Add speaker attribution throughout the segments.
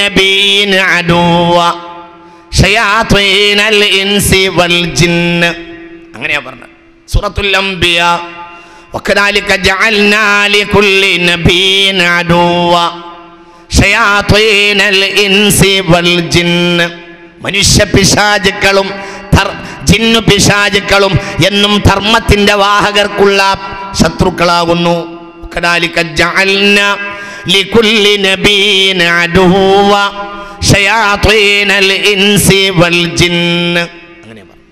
Speaker 1: നബിയിൻ അദുവ ശയാത്വീനൽ ഇൻസി വൽ ജിന്ന്. അങ്ങനെയാ പറഞ്ഞത് സൂറത്തുൽ അംബിയ. വകദാലിക ജഅൽനാ ലികുല്ലി നബിയിൻ അദുവ ശയാത്വീനൽ ഇൻസി വൽ ജിന്ന്. മനുഷ്യ പിശാചുക്കളും ജിന്നു പിശാചുക്കളും എന്നും ധർമ്മത്തിന്റെ വാഹകർക്കുള്ള ശത്രുക്കളാകുന്നു. വകദാലിക ജഅൽനാ ലികുല്ലി നബിയിൻ അദുവ ശയാത്വീനൽ ഇൻസി വൽ ജിന്ന്. അങ്ങനെ പറഞ്ഞു.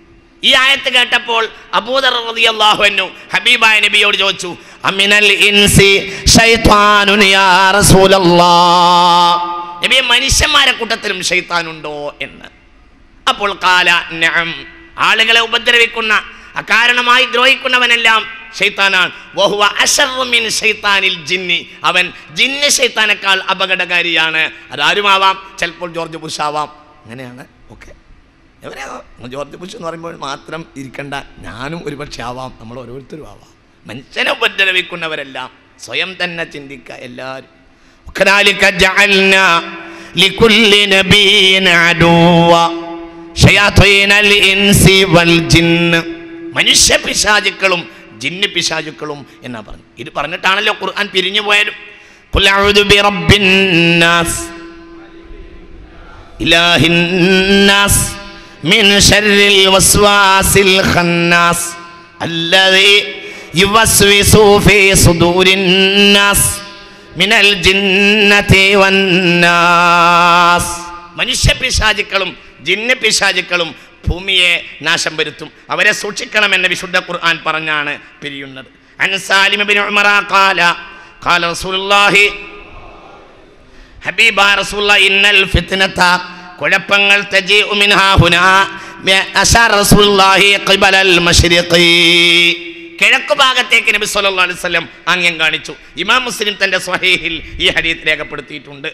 Speaker 1: ഈ ആയത്ത് കേട്ടപ്പോൾ അബൂദർ റളിയല്ലാഹു അൻഹു ഹബീബായ നബിയോട് ചോദിച്ചു, അമിനൽ ഇൻസി ശൈത്താനുൻ യാ റസൂലല്ലാഹ്, നബിയെ മനുഷ്യന്മാരെ കൂട്ടത്തിലും ശൈത്താനുണ്ടോ എന്ന്. അപ്പോൾ ഖാല നഅം, ആളുകളെ ഉപദ്രവിക്കുന്ന അകാരണമായി ദ്രോഹിക്കുന്നവനെല്ലാം ശൈത്താനാണ്. വഹുവ അശർറു മിൻ ശൈത്താനിൽ ജിന്നി, അവൻ ജിന്ന് ശൈത്താനേക്കാൾ അപകടകാരിയാണ്. അതാരുമാവാം, ചിലപ്പോൾ ജോർജ് ബുഷ് ആവാം. അങ്ങനെയാണ്. ഓക്കെ, എവരെയാവാം. ജോർജ് ബുഷ് എന്ന് പറയുമ്പോൾ മാത്രം ഇരിക്കണ്ട, ഞാനും ഒരുപക്ഷെ ആവാം, നമ്മൾ ഓരോരുത്തരും ആവാം. മനുഷ്യനെ ഉപദ്രവിക്കുന്നവരെല്ലാം സ്വയം തന്നെ ചിന്തിക്കുക എല്ലാവരും. വകദാലിക ജഅൽനാ ലികുല്ലി നബിയിൻ അദുവ ശയാത്വീനൽ ഇൻസി വൽ ജിന്ന്. മനുഷ്യ പിശാചുക്കളും ജിന്ന് പിശാചുക്കളും എന്നാ പറഞ്ഞു. ഇത് പറഞ്ഞിട്ടാണല്ലോ ഖുർആൻ പിരിഞ്ഞു പോയാലും. ഖുൽ അഊദു ബിറബ്ബിൻ നാസ് ഇലാഹിൻ നാസ് മിൻ ശർരിൽ വസ്വാസിൽ ഖന്നാസ് അല്ലദീ യുവസ്വിസു ഫീ സുദൂരിൻ നാസ് മിനൽ ജിന്നതി വന്നാസ്. മനുഷ്യ പിശാചുക്കളും ജിന്ന് പിശാചുക്കളും ഭൂമിയെ നാശം വരുത്തും, അവരെ സൂക്ഷിക്കണമെന്ന് വിശുദ്ധ ഖുർആൻ പറഞ്ഞാണ് പിരിയുന്നത്. അൻ സാലിം ഇബ്നു ഉമറ ഖാല ഖാല റസൂലുള്ളാഹി, ഹബീബ റസൂലുള്ളാഹി, ഇന്നൽ ഫിത്നത, കുഴപ്പങ്ങൾ, തജീഉ മിൻഹാ ഹുനാ അശാറ റസൂലുള്ളാഹി ഖിബലൽ മശ്രിഖി, കിഴക്ക് ഭാഗത്തേക്ക് നബി സല്ലല്ലാഹു അലൈഹി വസല്ലം ആംഗ്യം കാണിച്ചു. ഇമാം മുസ്ലിം തന്റെ സ്വഹീഹിൽ ഈ ഹദീസ് രേഖപ്പെടുത്തിയിട്ടുണ്ട്.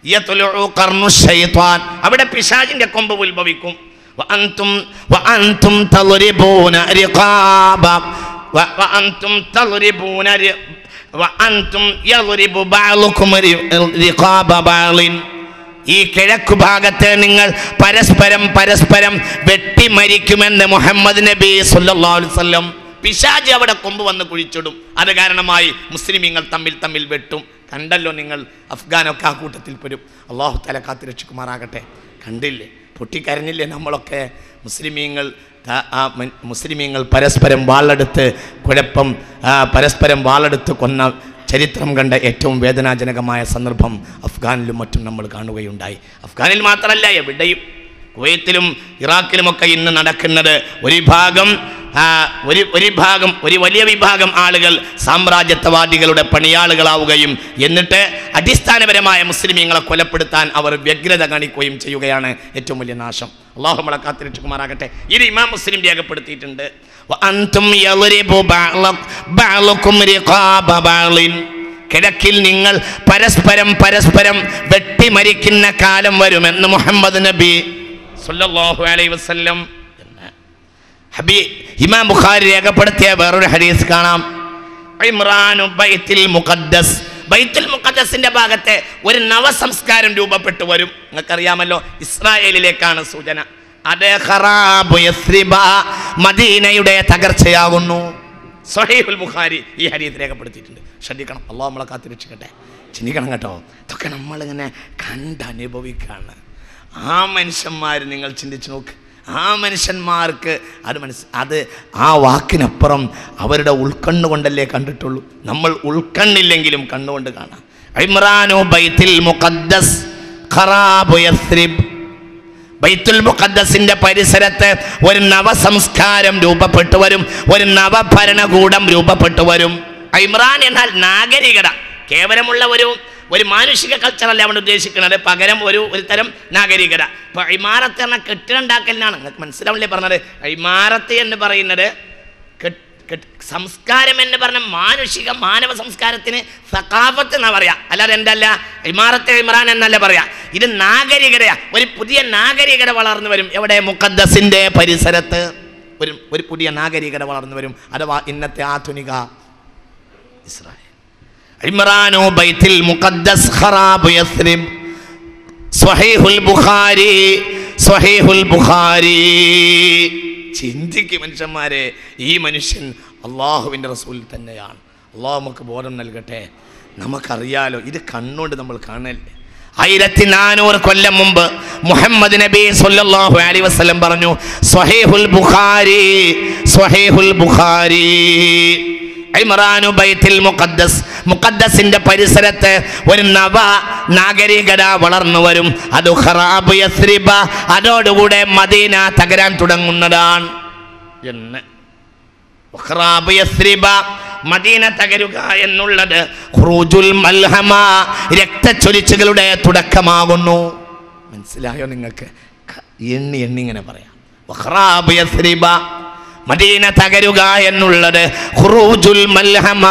Speaker 1: യത്ലുഉ ഖർനു ശൈത്താൻ, അവിടെ പിശാചിന്റെ കൊമ്പ് ഉത്ഭവിക്കും. وأنتم تضربون يضرب بعضكم رقاب بعض. ഈ കിഴക്കു ഭാഗത്തെ നിങ്ങൾ പരസ്പരം വെട്ടിമരിക്കുമെന്ന് മുഹമ്മദ് നബി സല്ലല്ലാഹു അലൈഹി വസല്ലം. പിശാച് അവിടെ കൊമ്പ് വന്ന് കുഴിച്ചിടും. അത് കാരണമായി മുസ്ലിമീങ്ങൾ തമ്മിൽ വെട്ടും. കണ്ടല്ലോ നിങ്ങൾ, അഫ്ഗാനൊക്കെ ആ കൂട്ടത്തിൽ പെടും. അല്ലാഹു തആല കാത്തുരക്ഷിക്കുമാറാകട്ടെ. കണ്ടില്ലേ, പൊട്ടിക്കരഞ്ഞില്ലേ നമ്മളൊക്കെ? മുസ്ലിമീങ്ങൾ പരസ്പരം വാളെടുത്ത് പരസ്പരം വാളെടുത്ത് കൊന്ന ചരിത്രം കണ്ട ഏറ്റവും വേദനാജനകമായ സന്ദർഭം അഫ്ഗാനിലും മറ്റും നമ്മൾ കാണുകയുണ്ടായി. അഫ്ഗാനിൽ മാത്രമല്ല, എവിടെയും കുവൈത്തിലും ഇറാഖിലുമൊക്കെ ഇന്ന് നടക്കുന്നത് ഒരു വലിയ വിഭാഗം ആളുകൾ സാമ്രാജ്യത്വവാദികളുടെ പണിയാളുകളാവുകയും എന്നിട്ട് അടിസ്ഥാനപരമായ മുസ്ലിമീങ്ങളെ കൊലപ്പെടുത്താൻ അവർ വ്യഗ്രത കാണിക്കുകയും ചെയ്യുകയാണ്. ഏറ്റവും വലിയ നാശം. അല്ലാഹു നമ്മളെ കാത്തുരക്ഷിക്കുമാറാകട്ടെ. ഇത് ഇമാം മുസ്ലിം രേഖപ്പെടുത്തിയിട്ടുണ്ട്. കിഴക്കിൽ നിങ്ങൾ പരസ്പരം വെട്ടിമരിക്കുന്ന കാലം വരുമെന്ന് മുഹമ്മദ് നബി സല്ലല്ലാഹു അലൈഹി വസല്ലം. ഇമാം ബുഖാരി രേഖപ്പെടുത്തിയ വേറൊരു ഹദീസ് കാണാം. ഇമ്രാനു ബൈത്തുൽ മുഖദ്ദസ്, ബൈത്തുൽ മുഖദ്ദസിന്റെ ഭാഗത്തെ ഒരു നവസംസ്കാരം രൂപപ്പെട്ടു വരും. നിങ്ങൾക്കറിയാമല്ലോ, ഇസ്രായേലിലേക്കാണ് സൂചന. അത് ഖറാബു യസ്രിബ, മദീനയുടെ തകർച്ചയാകുന്നു. സ്വഹീഹുൽ ബുഖാരി ഈ ഹദീസ് രേഖപ്പെടുത്തിയിട്ടുണ്ട്. ശ്രദ്ധിക്കണം, അല്ലാഹു നമ്മളെ കാത്തുരക്ഷിക്കട്ടെ. ചിന്തിക്കണം കേട്ടോ. ഇതൊക്കെ നമ്മളിങ്ങനെ കണ്ടനുഭവിക്കാണ്. ആ മനുഷ്യന്മാർ നിങ്ങൾ ചിന്തിച്ചു നോക്ക്. ആ മനുഷ്യന്മാർക്ക് അത് ആ വാക്കിനപ്പുറം അവരുടെ ഉൾക്കണ്ണുകൊണ്ടല്ലേ കണ്ടിട്ടുള്ളൂ. നമ്മൾ ഉൾക്കണ്ണില്ലെങ്കിലും കണ്ണുകൊണ്ട് കാണാം. ഇമ്രാനു ബൈത്തുൽ മുഖദ്ദസ് ഖറാബു യസ്രിബ്, ബൈത്തുൽ മുഖദ്ദസിന്റെ പരിസരത്ത് ഒരു നവസംസ്കാരം രൂപപ്പെട്ടു വരും, ഒരു നവഭരണകൂടം രൂപപ്പെട്ടു വരും. ഇമ്രാൻ എന്നാൽ നാഗരികത, കേവലമുള്ള ഒരു മാനുഷിക കൾച്ചറല്ല അവിടെ ഉദ്ദേശിക്കുന്നത്, പകരം ഒരു തരം നാഗരികത. അപ്പോൾ ഇമാറത്ത് എന്ന കെട്ടിടമുണ്ടാക്കലിനാണ്. നിങ്ങൾക്ക് മനസ്സിലാവില്ലേ പറഞ്ഞത്? ഇമാറത്ത് എന്ന് പറയുന്നത് സംസ്കാരം എന്ന് പറഞ്ഞ മാനവ സംസ്കാരത്തിന് സഖാഫത്ത് എന്നാ പറയാ, അല്ലാതെ എന്തല്ല ഇമാറത്ത് ഇമ്രാൻ എന്നല്ല പറയാ. ഇത് നാഗരികതയാ. ഒരു പുതിയ നാഗരികത വളർന്നു വരും. എവിടെ? മുഖദ്ദസിന്റെ പരിസരത്ത് ഒരു പുതിയ നാഗരികത വളർന്നു വരും. അഥവാ ഇന്നത്തെ ആധുനിക ഇസ്രായേൽ. ഇമ്രാനു ബൈത്തുൽ മുഖദ്ദസ് ഖറാബു യസ്രിബ് സ്വഹീഹുൽ ബുഖാരി, സ്വഹീഹുൽ ബുഖാരി. ചിന്തിക്ക് മനുഷ്യന്മാരെ, ഈ മനുഷ്യൻ അള്ളാഹുവിൻ്റെ റസൂൽ തന്നെയാണ്. അള്ളാഹു നമുക്ക് ബോധം നൽകട്ടെ. നമുക്കറിയാലോ, ഇത് കണ്ണുകൊണ്ട് നമ്മൾ കാണല്ലേ. 1400 കൊല്ലം മുമ്പ് മുഹമ്മദ് നബി സല്ലല്ലാഹു അലൈഹി വസല്ലം പറഞ്ഞു, സ്വഹീഹുൽ ബുഖാരി, സ്വഹീഹുൽ ബുഖാരി. ഇമ്രാനു ബൈത്തുൽ മുഖദ്ദസ്, മുഖദ്ദസിന്റെ പരിസരത്ത് ഒരു നവ നാഗരികത വളർന്നു വരും. അത് ഖറാബ് യസ്രിബ, അതോടുകൂടെ മദീന തകരാൻ തുടങ്ങുന്നതാണ് എന്ന്. ഖറാബ് യസ്രിബ, മദീന തകരുക എന്നുള്ളത് ഖുറൂജുൽ മൽഹമ, രക്തച്ചൊരിച്ചുകളുടെ തുടക്കമാകുന്നു. മനസ്സിലായോ നിങ്ങൾക്ക്? എണ്ണി ഇങ്ങനെ പറയാം. ഖറാബ് യസ്രിബ, മദീന തകരുക എന്നുള്ളത് ഖുറൂജുൽ മൽഹമ,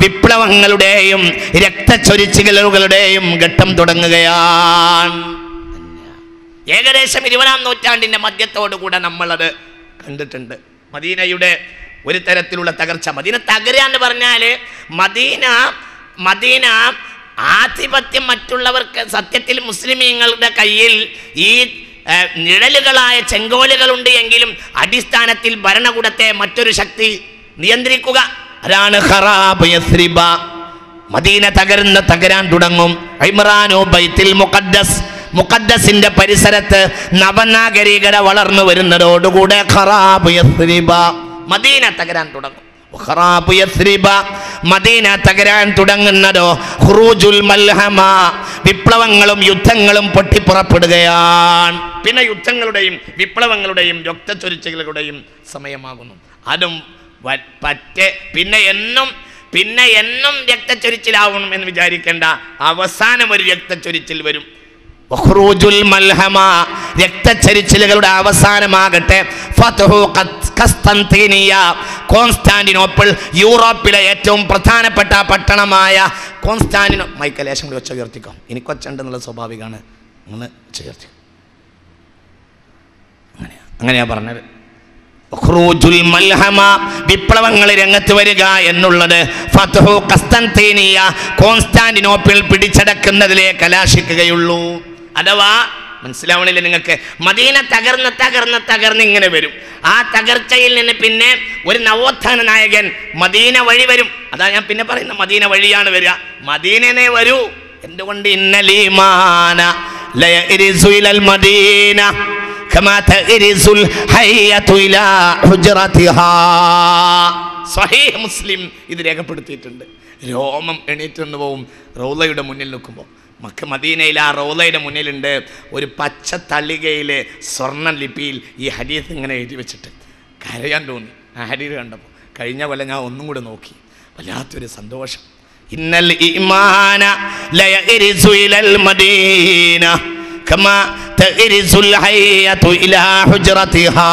Speaker 1: വിപ്ലവങ്ങളുടെയും രക്തച്ചൊരിച്ചുകളുടെയും ഘട്ടം തുടങ്ങുകയാണ്. ഏകദേശം 20-ാം നൂറ്റാണ്ടിന്റെ മധ്യത്തോടുകൂടെ നമ്മളത് കണ്ടിട്ടുണ്ട്. മദീനയുടെ ഒരു തരത്തിലുള്ള തകർച്ച. മദീന തകരുക എന്ന് പറഞ്ഞാൽ മദീന ആധിപത്യം മറ്റുള്ളവർക്ക്, സത്യത്തിൽ മുസ്ലിമീങ്ങളുടെ കയ്യിൽ ഈ നിഴലുകളായ ചെങ്കോലുകളുണ്ട് എങ്കിലും അടിസ്ഥാനത്തിൽ ഭരണകൂടത്തെ മറ്റൊരു ശക്തി നിയന്ത്രിക്കുക. അതാണ് ഖറാബ് യസ്രിബ. മദീന തകരാൻ തുടങ്ങും. ഇമ്രാനു ബൈത്തുൽ മുഖദ്ദസ്, മുഖദ്ദസിന്റെ പരിസരത്ത് നവനാഗരികത വളർന്നു വരുന്നതോടുകൂടെ ഖറാബ് യസ്രിബ, മദീന തകരാൻ തുടങ്ങും. ഖറാബ് യസ്രിബ, മദീന തകരാൻ തുടങ്ങുന്നതോ ഖുറൂജുൽ മൽഹമ, വിപ്ലവങ്ങളും യുദ്ധങ്ങളും പൊട്ടിപ്പുറപ്പെടുകയാണ്. പിന്നെ യുദ്ധങ്ങളുടെയും വിപ്ലവങ്ങളുടെയും രക്തച്ചൊരിച്ചിലുകളുടെയും സമയമാകുന്നു. അതും പിന്നെ എന്നും രക്തച്ചൊരിച്ചിലാവണം എന്ന് വിചാരിക്കേണ്ട. അവസാനം ഒരു രക്തച്ചൊരിച്ചിൽ വരും. ഖുറൂജുൽ മൽഹമ, രക്തച്ചൊരിച്ചിലുകളുടെ അവസാനമാകട്ടെ ഫത്ഹു ഖസ്തന്തിനിയ, കോൺസ്റ്റാന്റിനോപ്പിൾ, യൂറോപ്പിലെ ഏറ്റവും പ്രധാനപ്പെട്ട പട്ടണമായ മൈക്കലേശം കൂടി ഒച്ച ഉയർത്തിക്കോ. എനിക്കൊച്ചുണ്ടെന്നുള്ള സ്വാഭാവികമാണ്. അങ്ങനെ ഉയർത്തി, അങ്ങനെയാ പറഞ്ഞത്. ഖുറൂജുൽ മൽഹമ, വിപ്ലവങ്ങൾ രംഗത്ത് വരിക എന്നുള്ളത് ഫത്ഹു ഖസ്തന്തിനിയ, കോൺസ്റ്റാന്റിനോപ്പിൾ പിടിച്ചടക്കുന്നതിലേ കലാശിക്കുകയുള്ളൂ. അഥവാ മനസ്സിലാവണില്ലേ നിങ്ങൾക്ക്? മദീന തകർന്ന് ഇങ്ങനെ വരും. ആ തകർച്ചയിൽ നിന്ന് പിന്നെ ഒരു നവോത്ഥാന നായകൻ മദീന വഴി വരും. അതാ ഞാൻ പിന്നെ പറയുന്ന, മദീന വഴിയാണ് വരിക. മദീനനെ വരൂ. എന്തുകൊണ്ട്? ഇന്നലീമാന ലയരിസു ഇലൽ മദീന കമാ തരിസുൽ ഹയ്യതു ഇലാ ഹുജ്റതിഹാ. സ്വഹീഹ് മുസ്ലിം ഇത് രേഖപ്പെടുത്തിയിട്ടുണ്ട്. രോമം എണീറ്റെന്ന് പോവും റൗളയുടെ മുന്നിൽ നിൽക്കുമ്പോൾ. മദീനയിൽ ആ റൗളയുടെ മുന്നിലുണ്ട് ഒരു പച്ച തളികയിൽ സ്വർണ്ണ ലിപിയിൽ ഈ ഹദീസ് ഇങ്ങനെ എഴുതി വെച്ചിട്ട് കരയാൻ തോന്നി ആ ഹദീസ് കണ്ടപ്പോൾ. കഴിഞ്ഞ കൊല്ലം ഞാൻ ഒന്നും കൂടെ നോക്കി, വല്ലാത്തൊരു സന്തോഷം. ഇന്നൽ ഈമാന ലയരിസു ഇലൽ മദീന കമാ തരിസുൽ ഹയ്യതു ഇലാ ഹുജ്റതിഹാ.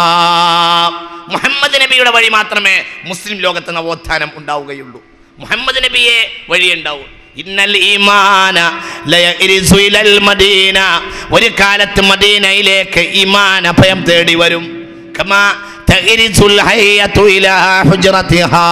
Speaker 1: മുഹമ്മദ് നബിയുടെ വഴി മാത്രമേ മുസ്ലിം ലോകത്ത് നവോത്ഥാനം ഉണ്ടാവുകയുള്ളൂ. മുഹമ്മദ് നബിയെ വഴി ഉണ്ടാവൂ. ഇന്നൽ ഈമാന ലയരിസു ഇലൽ മദീന, ഒരു കാലത്ത് മദീനയിലേക്ക് ഈമാൻ അഭയം തേടി വരും. കമാ തരിസുൽ ഹയ്യതു ഇലാ ഹുജ്റതിഹാ,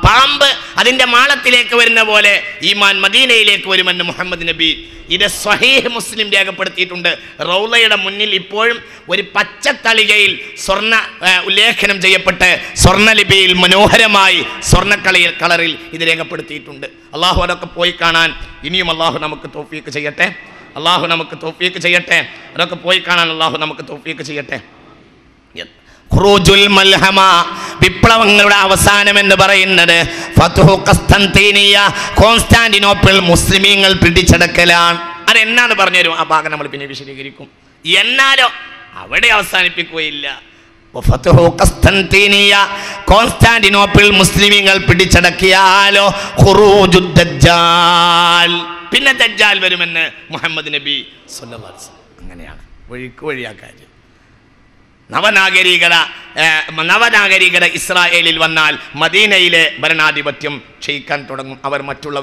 Speaker 1: പാമ്പ് അതിന്റെ മാളത്തിലേക്ക് വരുന്ന പോലെ ഈമാൻ മദീനയിലേക്ക് വരുമെന്ന് മുഹമ്മദ് നബി. ഇത് സ്വഹീഹ് മുസ്ലിം രേഖപ്പെടുത്തിയിട്ടുണ്ട്. റൗളയുടെ മുന്നിൽ ഇപ്പോഴും ഒരു പച്ചത്തളികയിൽ സ്വർണ്ണ ഉല്ലേഖനം ചെയ്യപ്പെട്ട് സ്വർണ്ണലിപിയിൽ മനോഹരമായി കളറിൽ ഇത് രേഖപ്പെടുത്തിയിട്ടുണ്ട്. അള്ളാഹു അതൊക്കെ പോയി കാണാൻ ഇനിയും അള്ളാഹു നമുക്ക് തൗഫീക്ക് ചെയ്യട്ടെ. അതൊക്കെ പോയി കാണാൻ അള്ളാഹു നമുക്ക് തൗഫീക്ക് ചെയ്യട്ടെ. ഖുറൂജുൽ മൽഹമ, വിപ്ലവങ്ങളുടെ അവസാനം എന്ന് പറയുന്നത് ഫത്ഹു ഖസ്തന്തിനിയ, കോൺസ്റ്റാന്റിനോപ്പിൾ മുസ്ലിമീങ്ങൾ പിടിച്ചടക്കലാണ്. അതെന്നാന്ന് പറഞ്ഞുതരും. ആ ഭാഗം നമ്മൾ പിന്നെ വിശദീകരിക്കും. എന്നാലോ അവിടെ അവസാനിപ്പിക്കുകയില്ല. ഫത്ഹു ഖസ്തന്തിനിയ, കോൺസ്റ്റാന്റിനോപ്പിൾ മുസ്ലിമീങ്ങൾ പിടിച്ചടക്കിയാലോ ഖുറൂജുദ് ദജ്ജാൽ, പിന്നെ ദജ്ജാൽ വരുമെന്ന് മുഹമ്മദ് നബി സല്ലല്ലാഹു അലൈഹി വസല്ലം. അങ്ങനെയാണ് വഴിയാ കാര്യം. നവനാഗരികത ഇസ്രായേലിൽ വന്നാൽ മദീനയിലെ ഭരണാധിപത്യം ക്ഷയിക്കാൻ തുടങ്ങും. അവർ മറ്റുള്ള